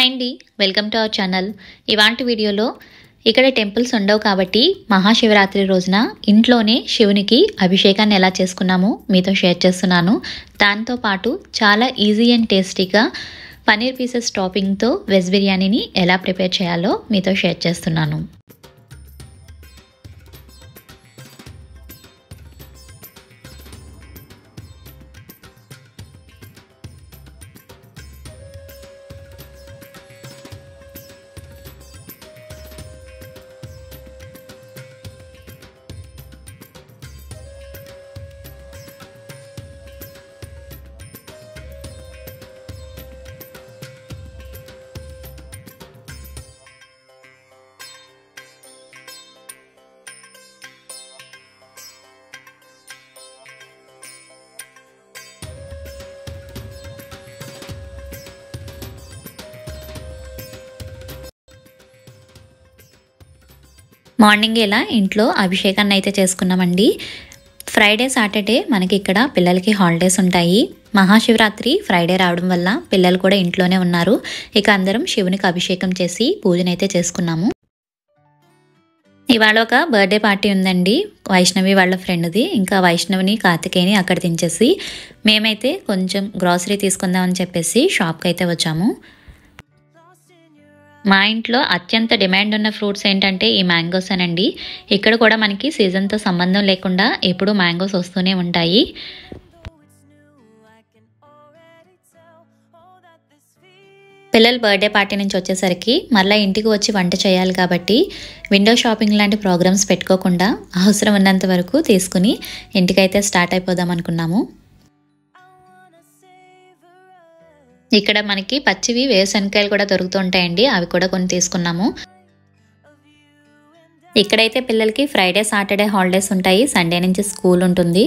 Hi అండి, welcome to our channel. ఇవాంటి వీడియోలో ఇక్కడ టెంపుల్స్ ఉండవు కాబట్టి మహాశివరాత్రి రోజున ఇంట్లోనే శివునికి అభిషేకాన్ని ఎలా చేసుకున్నామో మీతో షేర్ చేస్తున్నాను. దాంతోపాటు చాలా ఈజీ అండ్ టేస్టీగా పన్నీర్ పీసెస్ టాపింగ్తో వెజ్ బిర్యానీని ఎలా ప్రిపేర్ చేయాలో మీతో షేర్ చేస్తున్నాను. మార్నింగ్ ఇలా ఇంట్లో అభిషేకాన్ని అయితే చేసుకున్నామండి. ఫ్రైడే సాటర్డే మనకి ఇక్కడ పిల్లలకి హాలిడేస్ ఉంటాయి. మహాశివరాత్రి ఫ్రైడే రావడం వల్ల పిల్లలు కూడా ఇంట్లోనే ఉన్నారు. ఇక అందరం శివునికి అభిషేకం చేసి పూజనైతే చేసుకున్నాము. ఇవాళ ఒక బర్త్డే పార్టీ ఉందండి, వైష్ణవి వాళ్ళ ఫ్రెండ్ది. ఇంకా వైష్ణవిని కార్తికేయని అక్కడ దించేసి మేమైతే కొంచెం గ్రాసరీ తీసుకుందామని చెప్పేసి షాప్కి అయితే వచ్చాము. మా ఇంట్లో అత్యంత డిమాండ్ ఉన్న ఫ్రూట్స్ ఏంటంటే ఈ మ్యాంగోస్ అనండి. ఇక్కడ కూడా మనకి సీజన్తో సంబంధం లేకుండా ఎప్పుడూ మ్యాంగోస్ వస్తూనే ఉంటాయి. పిల్లల బర్త్డే పార్టీ నుంచి వచ్చేసరికి మళ్ళీ ఇంటికి వచ్చి వంట చేయాలి కాబట్టి విండో షాపింగ్ లాంటి ప్రోగ్రామ్స్ పెట్టుకోకుండా అవసరం ఉన్నంత వరకు తీసుకుని ఇంటికైతే స్టార్ట్ అయిపోదాం అనుకున్నాము. ఇక్కడ మనకి పచ్చివి వేరుశనగకాయలు కూడా దొరుకుతుంటాయండి, అవి కూడా కొన్ని తీసుకున్నాము. ఇక్కడైతే పిల్లలకి ఫ్రైడే సాటర్డే హాలిడేస్ ఉంటాయి, సండే నుంచి స్కూల్ ఉంటుంది.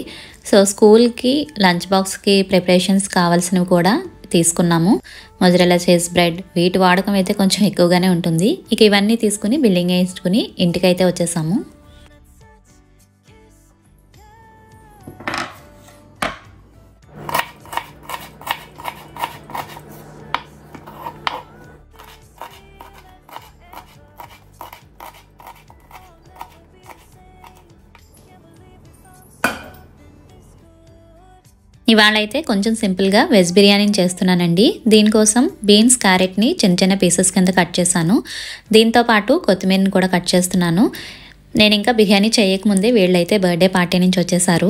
సో స్కూల్కి లంచ్ బాక్స్కి ప్రిపరేషన్స్ కావాల్సినవి కూడా తీసుకున్నాము. మొజరెల్లా చీజ్ బ్రెడ్, వీటి వాడకం అయితే కొంచెం ఎక్కువగానే ఉంటుంది. ఇక ఇవన్నీ తీసుకుని బిల్లింగ్ వేసుకుని ఇంటికైతే వచ్చేసాము. ఇవాళ అయితే కొంచెం సింపుల్గా వెజ్ బిర్యానీ చేస్తున్నానండి. దీనికోసం బీన్స్, క్యారెట్ని చిన్న చిన్న పీసెస్ కింద కట్ చేశాను. దీంతోపాటు కొత్తిమీరని కూడా కట్ చేస్తున్నాను. నేను ఇంకా బిర్యానీ చేయకముందే వీళ్ళైతే బర్త్డే పార్టీ నుంచి వచ్చేసారు.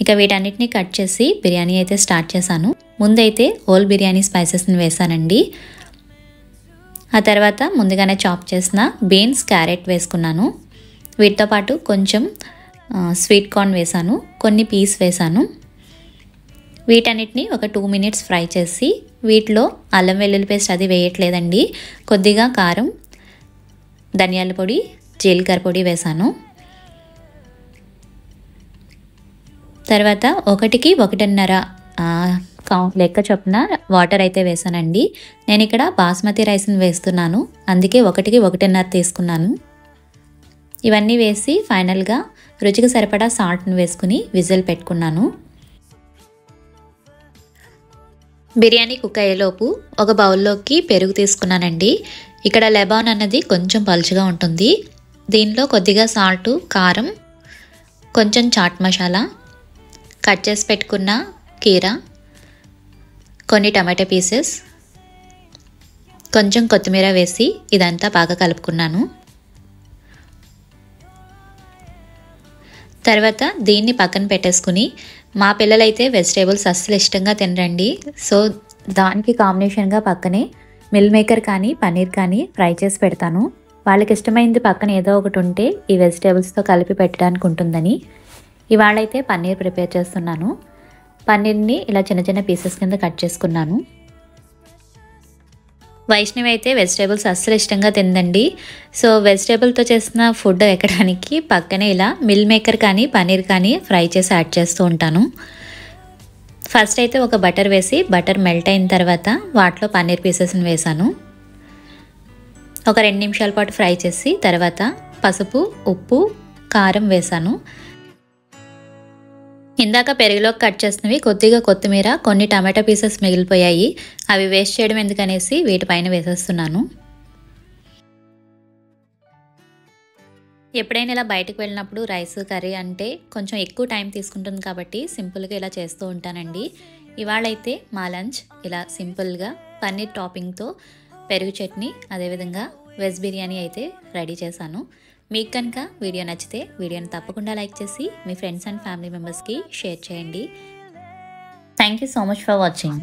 ఇక వీటన్నిటిని కట్ చేసి బిర్యానీ అయితే స్టార్ట్ చేశాను. ముందైతే హోల్ బిర్యానీ స్పైసెస్ని వేసానండి. ఆ తర్వాత ముందుగానే చాప్ చేసిన బీన్స్, క్యారెట్ వేసుకున్నాను. వీటితో పాటు కొంచెం స్వీట్ కార్న్ వేసాను, కొన్ని పీస్ వేసాను. వీటన్నిటిని ఒక 2 minutes ఫ్రై చేసి వీటిలో అల్లం వెల్లుల్లి పేస్ట్ అది వేయట్లేదండి. కొద్దిగా కారం, ధనియాల పొడి, జీలకర్ర పొడి వేసాను. తర్వాత 1కి 1.5 లెక్క చొప్పున వాటర్ అయితే వేసానండి. నేను ఇక్కడ బాస్మతి రైస్ని వేస్తున్నాను, అందుకే 1కి 1.5 తీసుకున్నాను. ఇవన్నీ వేసి ఫైనల్గా రుచికి సరిపడా సాల్ట్ని వేసుకుని విజిల్ పెట్టుకున్నాను. బిర్యానీ కుక్ అయ్యేలోపు ఒక బౌల్లోకి పెరుగు తీసుకున్నానండి. ఇక్కడ లెబాన్ అన్నది కొంచెం పలుచగా ఉంటుంది. దీనిలో కొద్దిగా సాల్టు, కారం, కొంచెం చాట్ మసాలా, కట్ చేసి పెట్టుకున్న కీరా, కొన్ని టమాటా పీసెస్, కొంచెం కొత్తిమీర వేసి ఇదంతా బాగా కలుపుకున్నాను. తర్వాత దీన్ని పక్కన పెట్టేసుకుని, మా పిల్లలైతే వెజిటేబుల్స్ అస్సలు ఇష్టంగా తినరండి. సో దానికి కాంబినేషన్గా పక్కనే మిల్ మేకర్ కానీ పన్నీర్ కానీ ఫ్రై చేసి పెడతాను. వాళ్ళకి ఇష్టమైంది పక్కన ఏదో ఒకటి ఉంటే ఈ వెజిటేబుల్స్తో కలిపి పెట్టడానికి ఉంటుందని ఇవాళైతే పన్నీర్ ప్రిపేర్ చేస్తున్నాను. పన్నీర్ని ఇలా చిన్న చిన్న పీసెస్ కింద కట్ చేసుకున్నాను. వైష్ణవి అయితే వెజిటేబుల్స్ అస్సలు ఇష్టంగా తిందండి. సో వెజిటేబుల్తో చేసిన ఫుడ్ ఎక్కడానికి పక్కనే ఇలా మిల్ మేకర్ కానీ పన్నీర్ కానీ ఫ్రై చేసి యాడ్ చేస్తూ ఉంటాను. ఫస్ట్ అయితే ఒక బటర్ వేసి బటర్ మెల్ట్ అయిన తర్వాత వాటిలో పన్నీర్ పీసెస్ని వేసాను. ఒక 2 నిమిషాల పాటు ఫ్రై చేసి తర్వాత పసుపు, ఉప్పు, కారం వేసాను. ఇందాక పెరుగులోకి కట్ చేసినవి కొద్దిగా కొత్తిమీర, కొన్ని టమాటా పీసెస్ మిగిలిపోయాయి. అవి వేస్ట్ చేయడం ఎందుకనేసి వీటిపైన వేసేస్తున్నాను. ఎప్పుడైనా ఇలా బయటకు వెళ్ళినప్పుడు రైస్ కర్రీ అంటే కొంచెం ఎక్కువ టైం తీసుకుంటుంది కాబట్టి సింపుల్గా ఇలా చేస్తూ ఉంటానండి. ఇవాళైతే మా లంచ్ ఇలా సింపుల్గా పన్నీర్ టాపింగ్తో పెరుగు చట్నీ, అదేవిధంగా వెజ్ బిర్యానీ అయితే రెడీ చేశాను. మీకు కనుక వీడియో నచ్చితే వీడియోని తప్పకుండా లైక్ చేసి మీ ఫ్రెండ్స్ అండ్ ఫ్యామిలీ మెంబర్స్కి షేర్ చేయండి. Thank you so much for watching.